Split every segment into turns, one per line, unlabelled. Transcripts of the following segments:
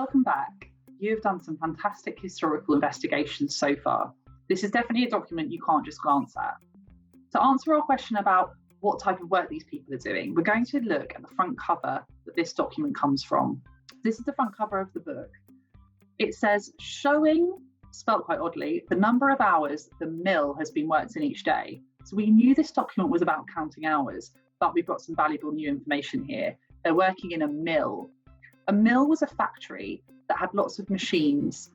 Welcome back. You have done some fantastic historical investigations so far. This is definitely a document you can't just glance at. To answer our question about what type of work these people are doing, we're going to look at the front cover that this document comes from. This is the front cover of the book. It says, showing, spelt quite oddly, the number of hours the mill has been worked in each day. So we knew this document was about counting hours, but we've got some valuable new information here. They're working in a mill. A mill was a factory that had lots of machines.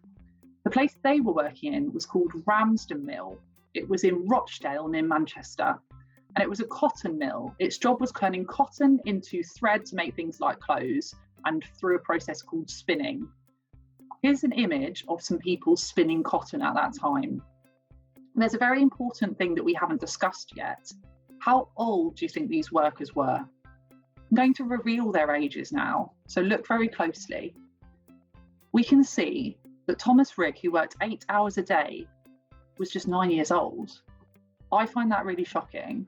The place they were working in was called Ramsden Mill. It was in Rochdale near Manchester, and it was a cotton mill. Its job was turning cotton into thread to make things like clothes and through a process called spinning. Here's an image of some people spinning cotton at that time. There's a very important thing that we haven't discussed yet. How old do you think these workers were? I'm going to reveal their ages now, so look very closely. We can see that Thomas Rigg, who worked 8 hours a day, was just 9 years old. I find that really shocking.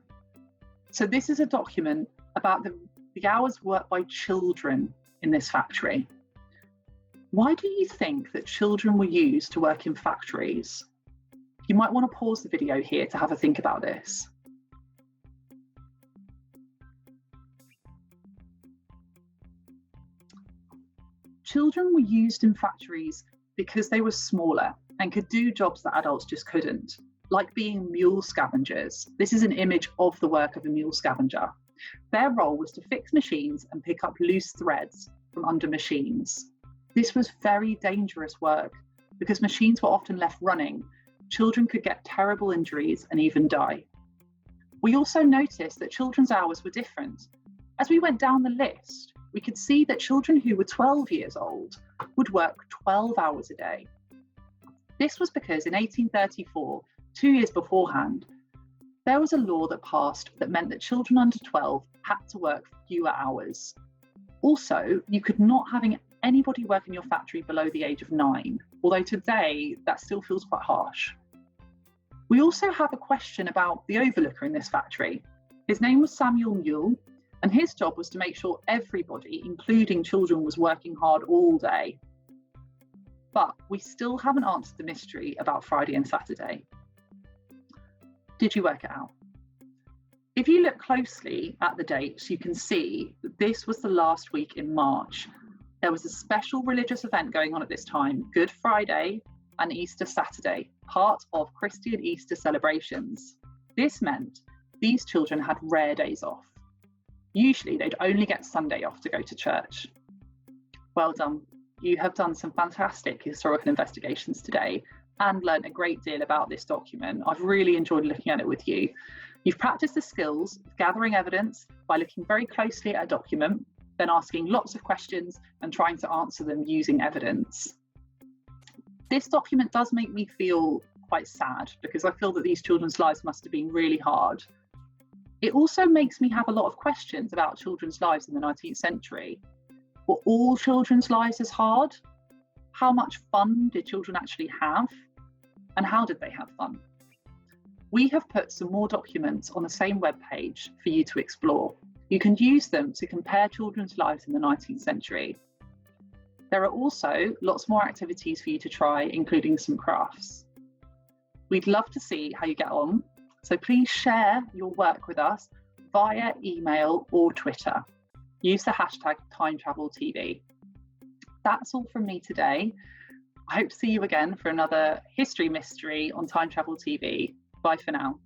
So this is a document about the hours worked by children in this factory. Why do you think that children were used to work in factories? You might want to pause the video here to have a think about this. Children were used in factories because they were smaller and could do jobs that adults just couldn't, like being mule scavengers. This is an image of the work of a mule scavenger. Their role was to fix machines and pick up loose threads from under machines. This was very dangerous work because machines were often left running. Children could get terrible injuries and even die. We also noticed that children's hours were different. As we went down the list, we could see that children who were 12 years old would work 12 hours a day. This was because in 1834, 2 years beforehand, there was a law that passed that meant that children under 12 had to work fewer hours. Also, you could not have anybody work in your factory below the age of 9, although today that still feels quite harsh. We also have a question about the overlooker in this factory. His name was Samuel Mule, and his job was to make sure everybody, including children, was working hard all day. But we still haven't answered the mystery about Friday and Saturday. Did you work it out? If you look closely at the dates, you can see that this was the last week in March. There was a special religious event going on at this time, Good Friday and Easter Saturday, part of Christian Easter celebrations. This meant these children had rare days off. Usually they'd only get Sunday off to go to church. Well done. You have done some fantastic historical investigations today and learned a great deal about this document. I've really enjoyed looking at it with you. You've practiced the skills of gathering evidence by looking very closely at a document, then asking lots of questions and trying to answer them using evidence. This document does make me feel quite sad because I feel that these children's lives must have been really hard. It also makes me have a lot of questions about children's lives in the 19th century. Were all children's lives as hard? How much fun did children actually have? And how did they have fun? We have put some more documents on the same webpage for you to explore. You can use them to compare children's lives in the 19th century. There are also lots more activities for you to try, including some crafts. We'd love to see how you get on, so please share your work with us via email or Twitter. Use the hashtag TimeTravelTV. That's all from me today. I hope to see you again for another history mystery on Time Travel TV. Bye for now.